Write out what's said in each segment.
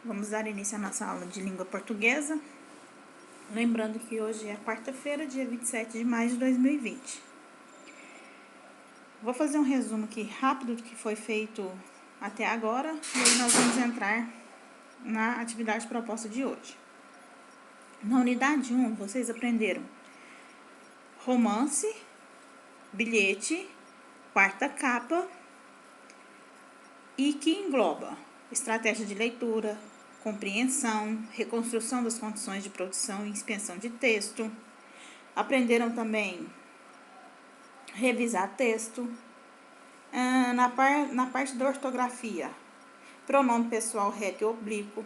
Vamos dar início à nossa aula de língua portuguesa. Lembrando que hoje é quarta-feira, dia 27 de maio de 2020. Vou fazer um resumo aqui rápido do que foi feito até agora e aí nós vamos entrar na atividade proposta de hoje. Na unidade 1, vocês aprenderam romance, bilhete, quarta capa e que engloba estratégia de leitura, compreensão, reconstrução das condições de produção e inspeção de texto. Aprenderam também revisar texto. Na parte da ortografia, pronome pessoal reto e oblíquo,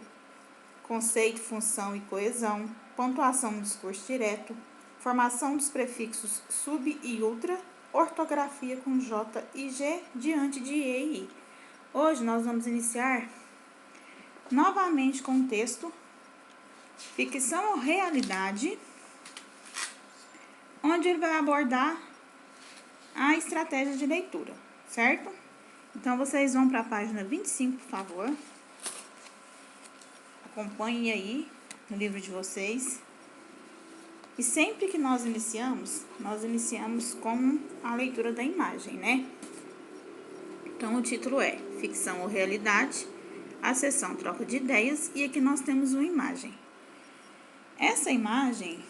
conceito, função e coesão, pontuação no discurso direto, formação dos prefixos sub e ultra, ortografia com J e G diante de E e I. Hoje nós vamos iniciar novamente com o texto Ficção ou Realidade, onde ele vai abordar a estratégia de leitura, certo? Então, vocês vão para a página 25, por favor. Acompanhem aí no livro de vocês. E sempre que nós iniciamos com a leitura da imagem, né? Então, o título é Ficção ou Realidade, a seção Troca de Ideias, e aqui nós temos uma imagem. Essa imagem,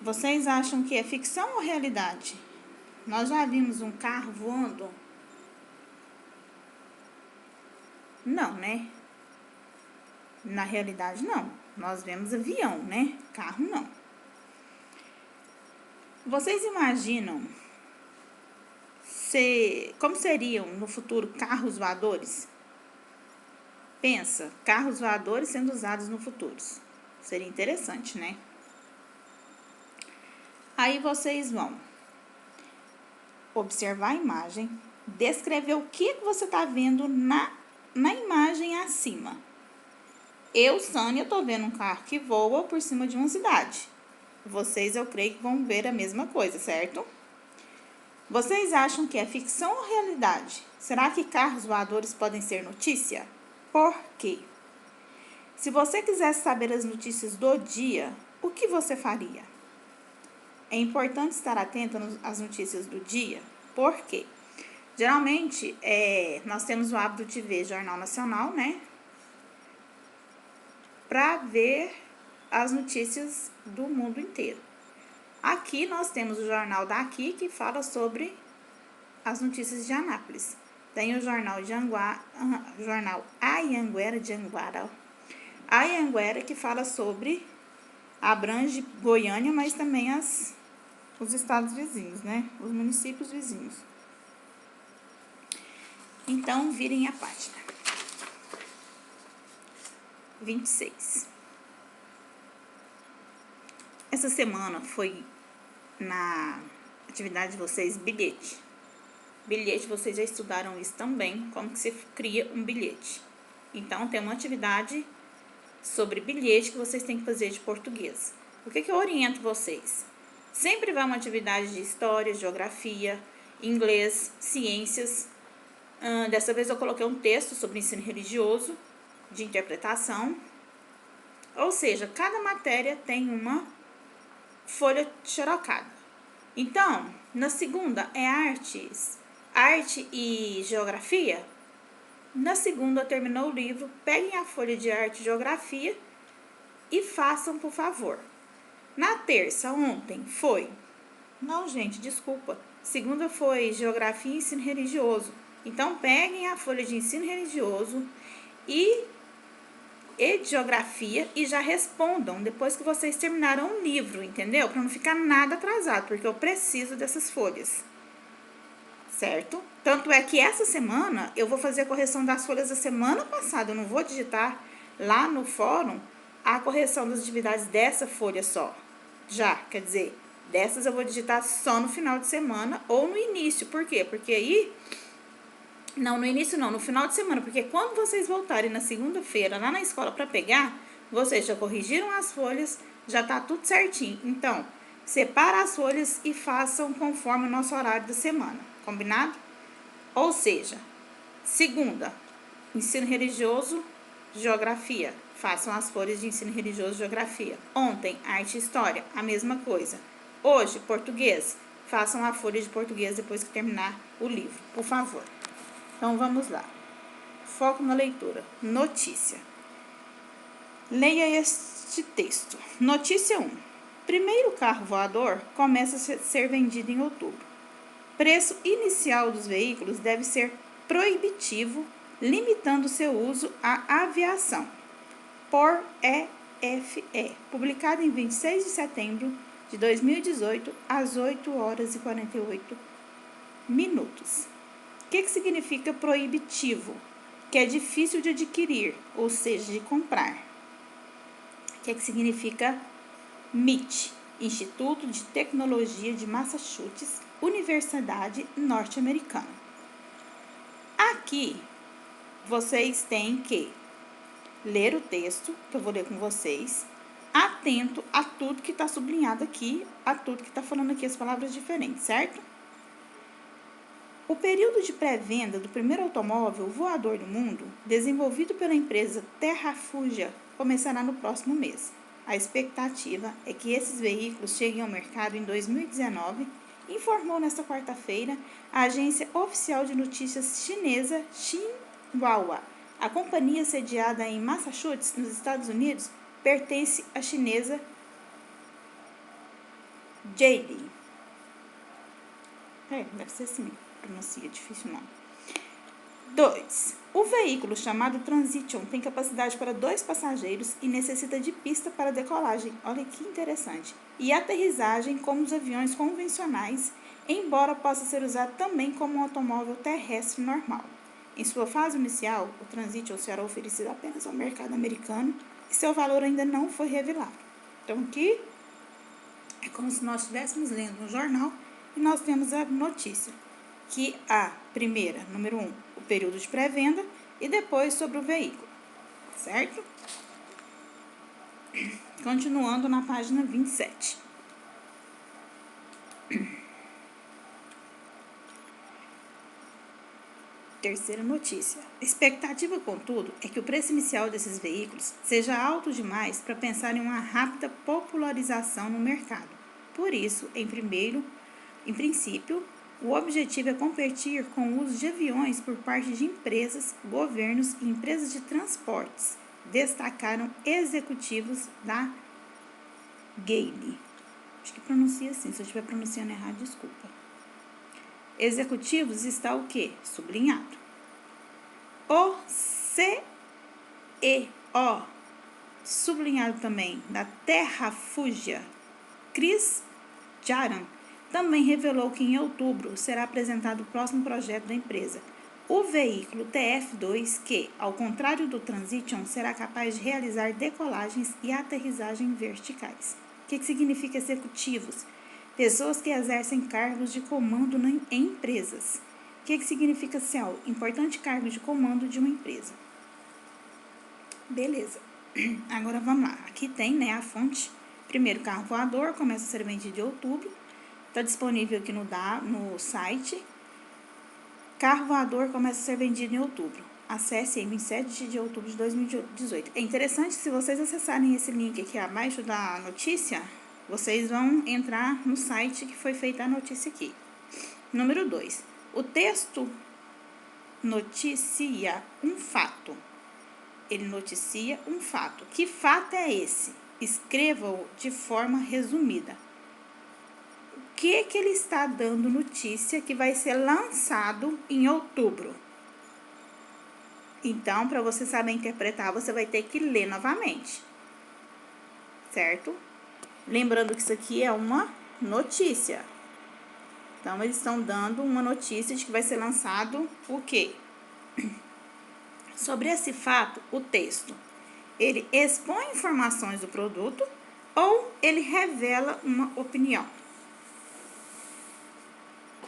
vocês acham que é ficção ou realidade? Nós já vimos um carro voando? Não, né? Na realidade, não. Nós vemos avião, né? Carro, não. Vocês imaginam como seriam no futuro carros voadores? Pensa, carros voadores sendo usados no futuro. Seria interessante, né? Aí vocês vão observar a imagem, descrever o que você está vendo na imagem acima. Eu, Sânia, estou vendo um carro que voa por cima de uma cidade. Vocês, eu creio que vão ver a mesma coisa, certo? Vocês acham que é ficção ou realidade? Será que carros voadores podem ser notícia? Por quê? Se você quisesse saber as notícias do dia, o que você faria? É importante estar atento às notícias do dia, por quê? Geralmente, nós temos o hábito de ver Jornal Nacional, né? Para ver as notícias do mundo inteiro. Aqui nós temos o jornal daqui que fala sobre as notícias de Anápolis. Tem o jornal Anhanguera de Anhanguera, que fala sobre, abrange Goiânia, mas também os estados vizinhos, né? Os municípios vizinhos. Então, virem a página 26. Essa semana foi na atividade de vocês bilhete. Bilhete, vocês já estudaram isso também, como que se cria um bilhete. Então, tem uma atividade sobre bilhete que vocês têm que fazer de português. O que eu oriento vocês? Sempre vai uma atividade de história, geografia, inglês, ciências. Dessa vez eu coloquei um texto sobre ensino religioso, de interpretação. Ou seja, cada matéria tem uma folha xerocada. Então, na segunda é arte e geografia. Na segunda, terminou o livro, peguem a folha de arte e geografia e façam, por favor. Na terça, ontem, foi... Não, gente, desculpa. Segunda foi geografia e ensino religioso. Então, peguem a folha de ensino religioso e de geografia e já respondam depois que vocês terminaram o livro, entendeu? Para não ficar nada atrasado, porque eu preciso dessas folhas, certo? Tanto é que essa semana eu vou fazer a correção das folhas da semana passada, eu não vou digitar lá no fórum a correção das atividades dessa folha só. Já, quer dizer, dessas eu vou digitar só no final de semana ou no início. Por quê? Porque aí... Não, no início não, no final de semana, porque quando vocês voltarem na segunda-feira lá na escola para pegar, vocês já corrigiram as folhas, já tá tudo certinho. Então, separa as folhas e façam conforme o nosso horário da semana, combinado? Ou seja, segunda, ensino religioso, Geografia, façam as folhas de ensino religioso geografia. Ontem, arte e história, a mesma coisa. Hoje, português, façam a folha de português depois que terminar o livro, por favor. Então, vamos lá. Foco na leitura. Notícia. Leia este texto. Notícia 1. Primeiro carro voador começa a ser vendido em outubro. Preço inicial dos veículos deve ser proibitivo, limitando seu uso à aviação. Por EFE, publicado em 26 de setembro de 2018, às 8 horas e 48 minutos. O que significa proibitivo? Que é difícil de adquirir, ou seja, de comprar. O que significa MIT? Instituto de Tecnologia de Massachusetts, Universidade Norte-Americana. Aqui, vocês têm que ler o texto, que eu vou ler com vocês, atento a tudo que está sublinhado aqui, a tudo que está falando aqui as palavras diferentes, certo? O período de pré-venda do primeiro automóvel voador do mundo, desenvolvido pela empresa Terrafugia, começará no próximo mês. A expectativa é que esses veículos cheguem ao mercado em 2019, informou nesta quarta-feira a agência oficial de notícias chinesa Xinhua. A companhia sediada em Massachusetts, nos Estados Unidos, pertence à chinesa Geely. Deve ser assim, pronuncia, difícil não. 2. O veículo chamado Transition tem capacidade para 2 passageiros e necessita de pista para decolagem, olha que interessante, e aterrissagem como os aviões convencionais, embora possa ser usado também como um automóvel terrestre normal. Em sua fase inicial, o Transition será oferecido apenas ao mercado americano e seu valor ainda não foi revelado. Então aqui é como se nós estivéssemos lendo um jornal e nós temos a notícia que a primeira, número 1, o período de pré-venda e depois sobre o veículo, certo? Continuando na página 27. Terceira notícia. A expectativa, contudo, é que o preço inicial desses veículos seja alto demais para pensar em uma rápida popularização no mercado. Por isso, em princípio, o objetivo é competir com o uso de aviões por parte de empresas, governos e empresas de transportes, destacaram executivos da Geely. Acho que pronuncia assim, se eu estiver pronunciando errado, desculpa. Executivos está o quê? Sublinhado. O CEO, sublinhado também, da Terrafugia, Chris Jaran, também revelou que em outubro será apresentado o próximo projeto da empresa, o veículo TF2, que, ao contrário do Transition, será capaz de realizar decolagens e aterrissagem verticais. O que significa executivos? Pessoas que exercem cargos de comando em empresas. O que significa CEO? Importante cargo de comando de uma empresa. Beleza. Agora vamos lá. Aqui tem, né, a fonte. Primeiro carro voador, começa a ser vendido em outubro. Está disponível aqui no site. Carro voador começa a ser vendido em outubro. Acesse em 27 de outubro de 2018. É interessante, se vocês acessarem esse link aqui abaixo da notícia, vocês vão entrar no site que foi feita a notícia aqui. Número 2. O texto noticia um fato. Ele noticia um fato. Que fato é esse? Escreva-o de forma resumida. O que ele está dando notícia que vai ser lançado em outubro? Então, para você saber interpretar, você vai ter que ler novamente. Certo? Lembrando que isso aqui é uma notícia. Então, eles estão dando uma notícia de que vai ser lançado o quê? Sobre esse fato, o texto, ele expõe informações do produto ou ele revela uma opinião?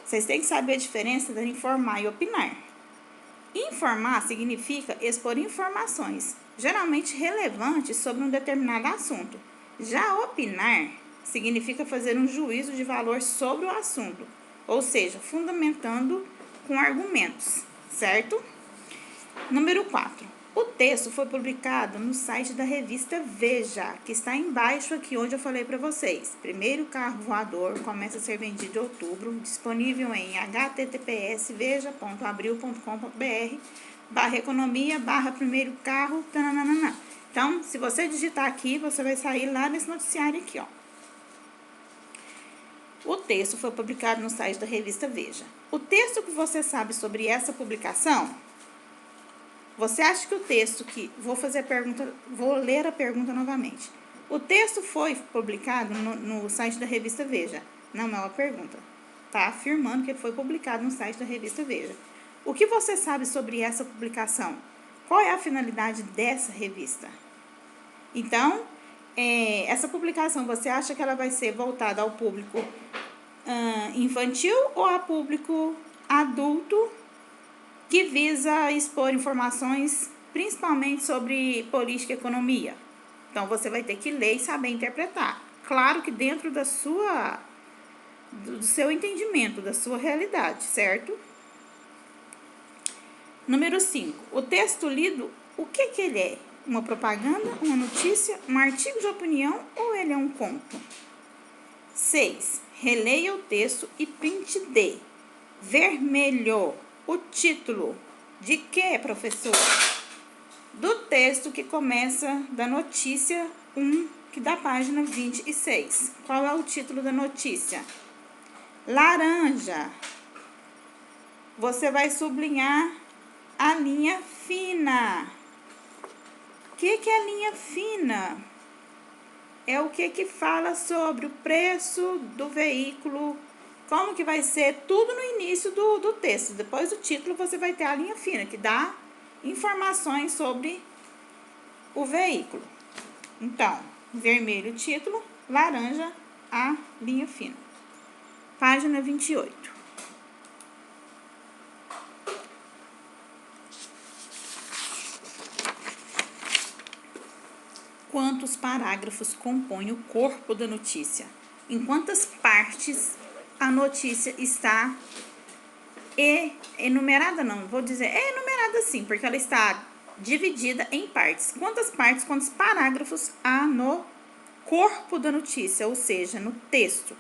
Vocês têm que saber a diferença entre informar e opinar. Informar significa expor informações, geralmente relevantes sobre um determinado assunto. Já opinar significa fazer um juízo de valor sobre o assunto, ou seja, fundamentando com argumentos, certo? Número 4. O texto foi publicado no site da revista Veja, que está embaixo aqui onde eu falei para vocês. Primeiro carro voador começa a ser vendido em outubro, disponível em https://veja.abril.com.br/economia/primeiro carro. Tananana. Então, se você digitar aqui, você vai sair lá nesse noticiário aqui, ó. O texto foi publicado no site da revista Veja. O texto que você sabe sobre essa publicação, você acha que o texto que... Vou ler a pergunta novamente. O texto foi publicado no site da revista Veja. Não é uma pergunta. Está afirmando que foi publicado no site da revista Veja. O que você sabe sobre essa publicação? Qual é a finalidade dessa revista? Então, essa publicação, você acha que ela vai ser voltada ao público infantil ou ao público adulto, que visa expor informações principalmente sobre política e economia? Então, você vai ter que ler e saber interpretar. Claro que dentro do seu entendimento, da sua realidade, certo? Número 5. O texto lido, o que ele é? Uma propaganda, uma notícia, um artigo de opinião ou ele é um conto? 6. Releia o texto e print de vermelho o título de que, professor? Do texto que começa da notícia 1, que da página 26. Qual é o título da notícia? Laranja. Você vai sublinhar a linha fina. O que é a linha fina? É o que fala sobre o preço do veículo, como que vai ser tudo no início do texto. Depois do título você vai ter a linha fina, que dá informações sobre o veículo. Então, vermelho o título, laranja a linha fina. Página 28. Quantos parágrafos compõem o corpo da notícia? Em quantas partes a notícia está enumerada? Não, vou dizer, é enumerada sim, porque ela está dividida em partes. Quantas partes, quantos parágrafos há no corpo da notícia, ou seja, no texto?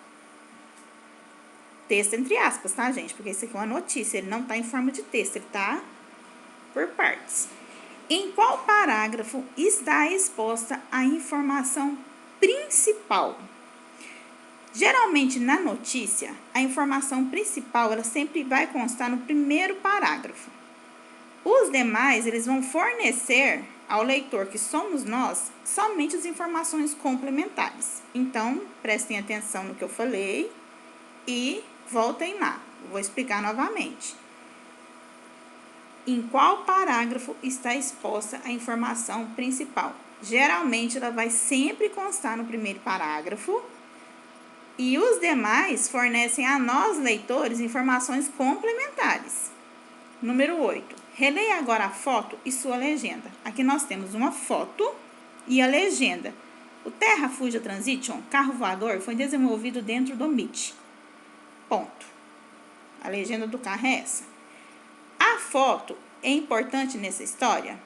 Texto entre aspas, tá, gente? Porque isso aqui é uma notícia, ele não está em forma de texto, ele está por partes. Em qual parágrafo está exposta a informação principal? Geralmente, na notícia, a informação principal, ela sempre vai constar no primeiro parágrafo. Os demais, eles vão fornecer ao leitor, que somos nós, somente as informações complementares. Então, prestem atenção no que eu falei e voltem lá. Eu vou explicar novamente. Em qual parágrafo está exposta a informação principal? Geralmente, ela vai sempre constar no primeiro parágrafo e os demais fornecem a nós, leitores, informações complementares. Número 8. Releia agora a foto e sua legenda. Aqui nós temos uma foto e a legenda. O Terra Fugia Transition, carro voador, foi desenvolvido dentro do MIT. Ponto. A legenda do carro é essa. A foto é importante nessa história?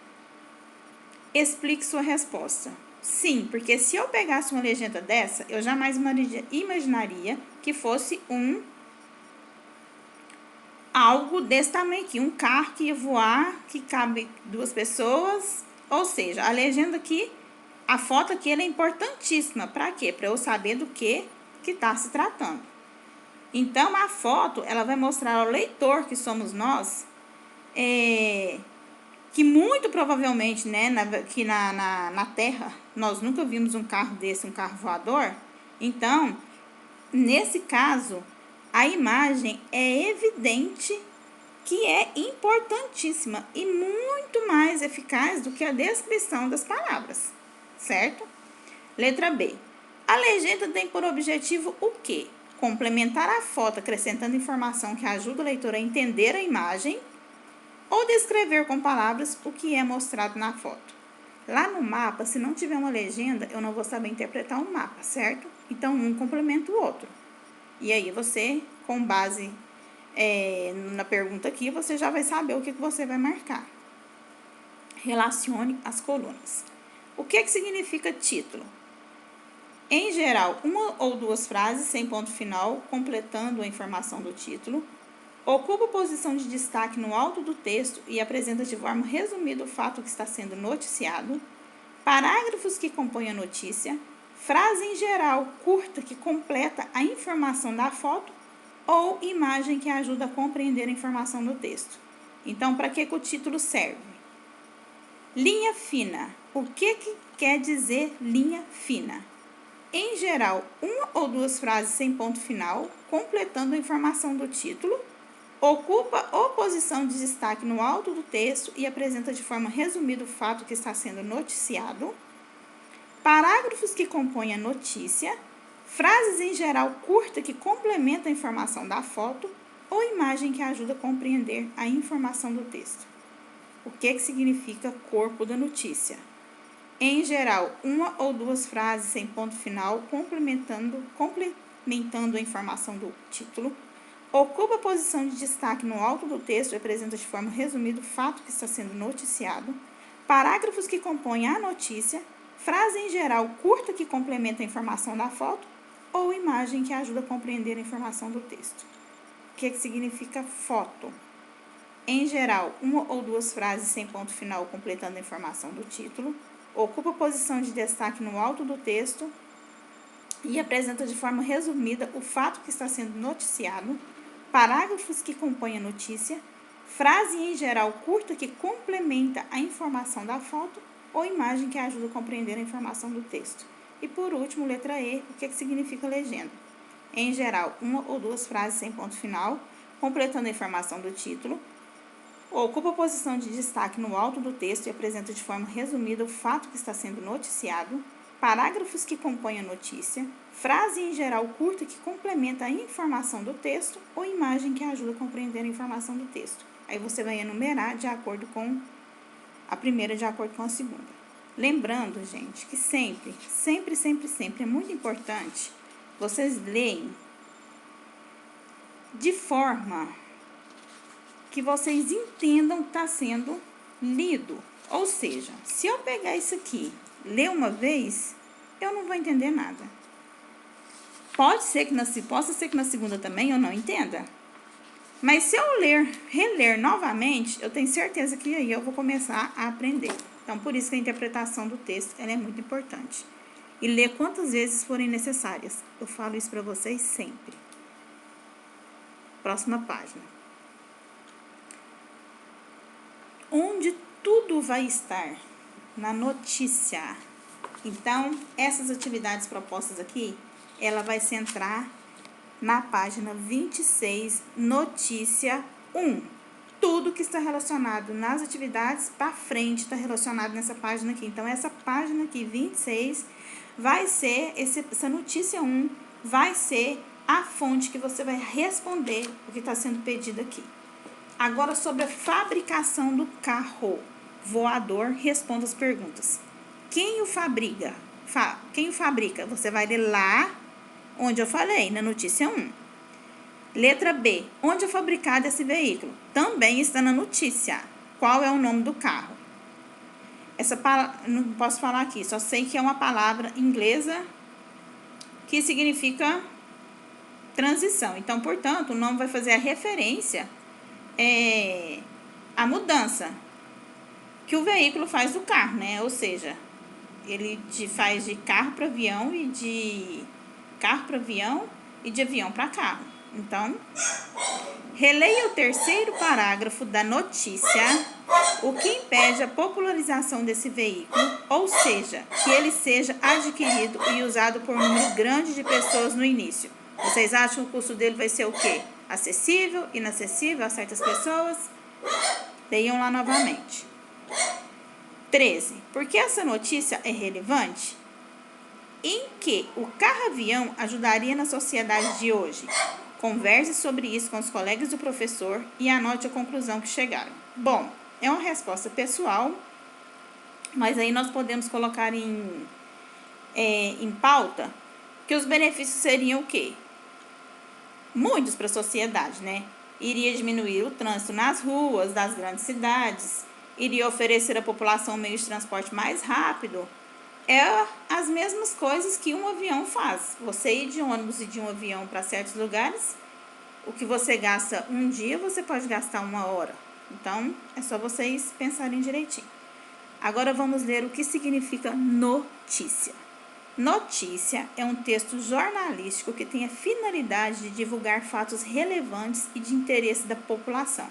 Explique sua resposta. Sim, porque se eu pegasse uma legenda dessa, eu jamais imaginaria que fosse algo desse tamanho aqui, um carro que ia voar, que cabe 2 pessoas. Ou seja, a legenda aqui, a foto aqui, ela é importantíssima. Para quê? Para eu saber do que está se tratando. Então, a foto, ela vai mostrar ao leitor, que somos nós, que muito provavelmente, né, aqui na Terra, nós nunca vimos um carro desse, um carro voador. Então, nesse caso, a imagem é evidente que é importantíssima e muito mais eficaz do que a descrição das palavras, certo? Letra B. A legenda tem por objetivo o quê? Complementar a foto, acrescentando informação que ajuda o leitor a entender a imagem, ou descrever com palavras o que é mostrado na foto. Lá no mapa, se não tiver uma legenda, eu não vou saber interpretar um mapa, certo? Então, um complementa o outro. E aí, você, com base na pergunta aqui, você já vai saber o que você vai marcar. Relacione as colunas. O que significa título? Em geral, uma ou duas frases sem ponto final, completando a informação do título. Ocupa posição de destaque no alto do texto e apresenta de forma resumida o fato que está sendo noticiado. Parágrafos que compõem a notícia. Frase em geral curta que completa a informação da foto ou imagem que ajuda a compreender a informação do texto. Então, para que o título serve? Linha fina. O que quer dizer linha fina? Em geral, uma ou duas frases sem ponto final, completando a informação do título. Ocupa posição de destaque no alto do texto e apresenta de forma resumida o fato que está sendo noticiado. Parágrafos que compõem a notícia. Frases em geral curta que complementam a informação da foto ou imagem que ajuda a compreender a informação do texto. O que significa corpo da notícia? Em geral, uma ou duas frases sem ponto final, complementando a informação do título. Ocupa posição de destaque no alto do texto e apresenta de forma resumida o fato que está sendo noticiado. Parágrafos que compõem a notícia. Frase em geral curta que complementa a informação da foto ou imagem que ajuda a compreender a informação do texto. O que significa foto? Em geral, uma ou duas frases sem ponto final completando a informação do título. Ocupa posição de destaque no alto do texto e apresenta de forma resumida o fato que está sendo noticiado. Parágrafos que compõem a notícia. Frase em geral curta que complementa a informação da foto ou imagem que ajuda a compreender a informação do texto. E por último, letra E, o que significa legenda? Em geral, uma ou duas frases sem ponto final, completando a informação do título. Ocupa posição de destaque no alto do texto e apresenta de forma resumida o fato que está sendo noticiado. Parágrafos que compõem a notícia. Frase em geral curta que complementa a informação do texto ou imagem que ajuda a compreender a informação do texto. Aí você vai enumerar de acordo com a primeira, de acordo com a segunda. Lembrando, gente, que sempre é muito importante vocês leem de forma que vocês entendam que está sendo lido. Ou seja, se eu pegar isso aqui, ler uma vez, eu não vou entender nada. Possa ser que na segunda também eu não entenda. Mas se eu reler novamente, eu tenho certeza que aí eu vou começar a aprender. Então, por isso que a interpretação do texto ela é muito importante. E ler quantas vezes forem necessárias. Eu falo isso para vocês sempre. Próxima página. Onde tudo vai estar? Na notícia. Então, essas atividades propostas aqui, ela vai centrar na página 26, notícia 1. Tudo que está relacionado nas atividades para frente está relacionado nessa página aqui. Então, essa página aqui, 26, vai ser, essa notícia 1, vai ser a fonte que você vai responder o que está sendo pedido aqui. Agora, sobre a fabricação do carro voador, responda as perguntas. Quem o fabrica? Quem o fabrica? Você vai ler lá onde eu falei, na notícia 1. Letra B. Onde é fabricado esse veículo? Também está na notícia. Qual é o nome do carro? Essa palavra, não posso falar aqui, só sei que é uma palavra inglesa que significa transição. Então, portanto, o nome vai fazer a referência à mudança que o veículo faz do carro, né? Ou seja, ele faz de carro para avião e de carro para avião e de avião para carro. Então, releia o terceiro parágrafo da notícia, o que impede a popularização desse veículo, ou seja, que ele seja adquirido e usado por um número grande de pessoas no início. Vocês acham que o custo dele vai ser o quê? Acessível, inacessível a certas pessoas? Leiam lá novamente. 13. Por que essa notícia é relevante? Em que o carro-avião ajudaria na sociedade de hoje? Converse sobre isso com os colegas do professor e anote a conclusão que chegaram. Bom, é uma resposta pessoal, mas aí nós podemos colocar em pauta que os benefícios seriam o quê? Muitos para a sociedade, né? Iria diminuir o trânsito nas ruas das grandes cidades, iria oferecer à população um meio de transporte mais rápido, é as mesmas coisas que um avião faz. Você ir de ônibus e de um avião para certos lugares, o que você gasta um dia, você pode gastar uma hora. Então, é só vocês pensarem direitinho. Agora vamos ler o que significa notícia. Notícia é um texto jornalístico que tem a finalidade de divulgar fatos relevantes e de interesse da população.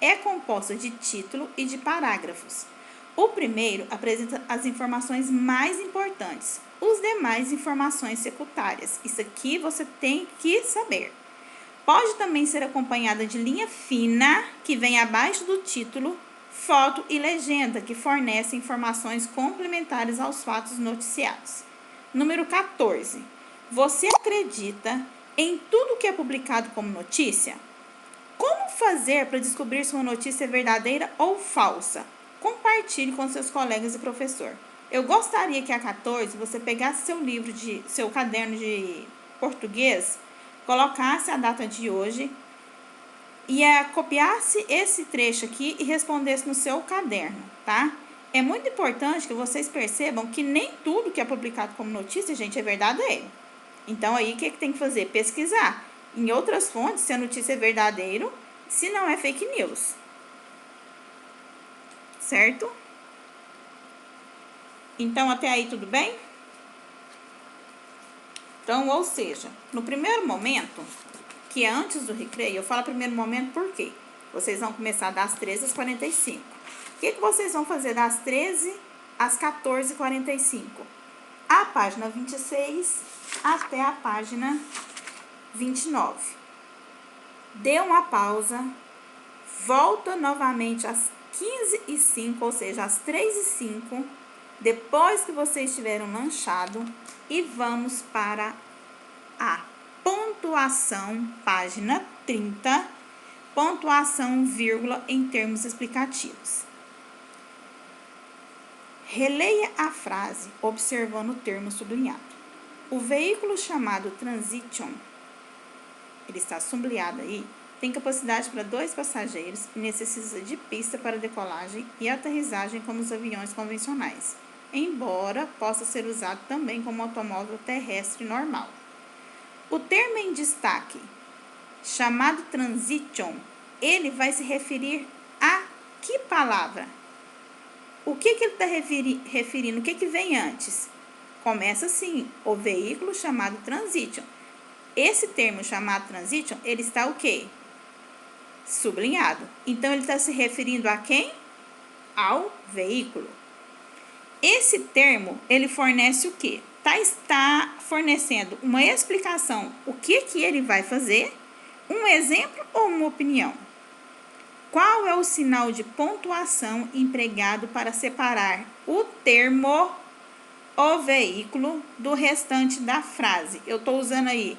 É composta de título e de parágrafos. O primeiro apresenta as informações mais importantes, os demais informações secundárias. Isso aqui você tem que saber. Pode também ser acompanhada de linha fina, que vem abaixo do título, foto e legenda, que fornecem informações complementares aos fatos noticiados. Número 14. Você acredita em tudo que é publicado como notícia? Como fazer para descobrir se uma notícia é verdadeira ou falsa? Compartilhe com seus colegas e professor. Eu gostaria que a 14 você pegasse seu caderno de português, colocasse a data de hoje e copiasse esse trecho aqui e respondesse no seu caderno, tá? É muito importante que vocês percebam que nem tudo que é publicado como notícia, gente, é verdadeiro. Então, aí, o que tem que fazer? Pesquisar em outras fontes se a notícia é verdadeiro, se não é fake news. Certo? Então, até aí, tudo bem? Então, ou seja, no primeiro momento, que é antes do recreio, eu falo primeiro momento por quê? Vocês vão começar das 13 às 45. O que vocês vão fazer das 13 às 14h45? A página 26 até a página 29. Dê uma pausa, volta novamente às 15h05, ou seja, às 3h05, depois que vocês tiveram lanchado, e vamos para a pontuação, página 30, pontuação, vírgula, em termos explicativos. Releia a frase, observando o termo sublinhado. O veículo chamado Transition, ele está sublinhado aí, tem capacidade para 2 passageiros e necessita de pista para decolagem e aterrissagem como os aviões convencionais, embora possa ser usado também como automóvel terrestre normal. O termo em destaque, chamado Transition, ele vai se referir a que palavra? O que ele está referindo? O que vem antes? Começa assim, o veículo chamado Transition. Esse termo chamado Transition, ele está o quê? Sublinhado. Então, ele está se referindo a quem? Ao veículo. Esse termo, ele fornece o quê? Está fornecendo uma explicação, o que ele vai fazer, um exemplo ou uma opinião. Qual é o sinal de pontuação empregado para separar o termo, o veículo, do restante da frase? Eu estou usando aí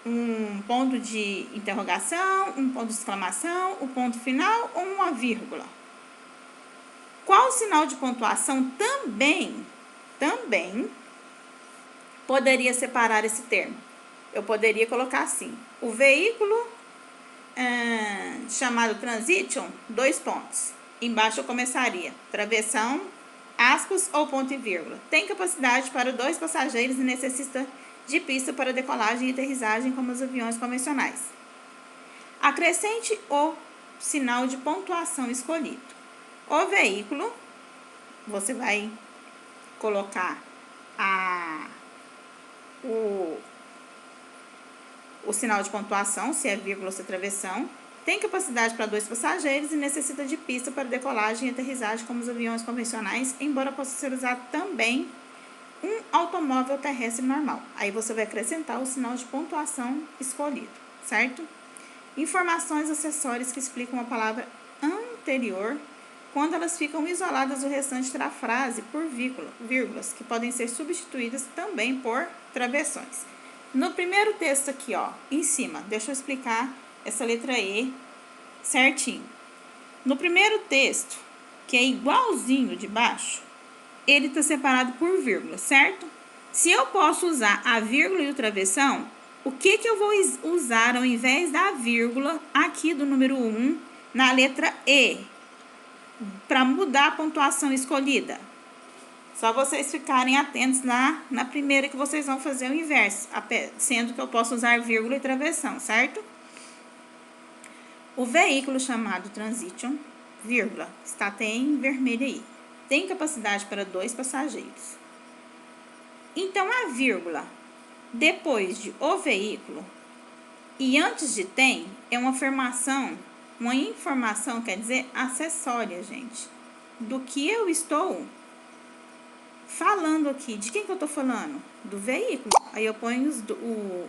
um ponto de interrogação, um ponto de exclamação, um ponto final ou uma vírgula. Qual sinal de pontuação também poderia separar esse termo? Eu poderia colocar assim, o veículo chamado Transition, 2 pontos. Embaixo eu começaria, travessão, aspas ou ponto e vírgula. Tem capacidade para 2 passageiros e necessita de pista para decolagem e aterrissagem como os aviões convencionais. Acrescente o sinal de pontuação escolhido. O veículo, você vai colocar o sinal de pontuação, se é vírgula ou se é travessão, tem capacidade para 2 passageiros e necessita de pista para decolagem e aterrissagem como os aviões convencionais, embora possa ser usado também um automóvel terrestre normal. Aí você vai acrescentar o sinal de pontuação escolhido, certo? Informações acessórias que explicam a palavra anterior quando elas ficam isoladas do restante da frase por vírgulas, que podem ser substituídas também por travessões. No primeiro texto aqui, ó, em cima, deixa eu explicar essa letra E certinho. No primeiro texto, que é igualzinho de baixo, ele está separado por vírgula, certo? Se eu posso usar a vírgula e o travessão, o que eu vou usar ao invés da vírgula aqui do número 1 na letra E? para mudar a pontuação escolhida. Só vocês ficarem atentos lá na primeira que vocês vão fazer o inverso, sendo que eu posso usar vírgula e travessão, certo? O veículo chamado Transition, vírgula, está até em vermelho aí, tem capacidade para 2 passageiros. Então, a vírgula depois de o veículo e antes de tem é uma informação, quer dizer, acessória, gente, do que eu estou falando aqui. De quem que eu tô falando? Do veículo. Aí eu ponho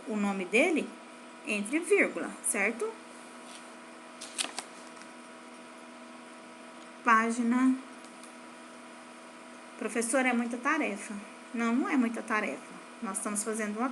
o nome dele entre vírgula, certo? Página. Professora, é muita tarefa. Não, não é muita tarefa. Nós estamos fazendo uma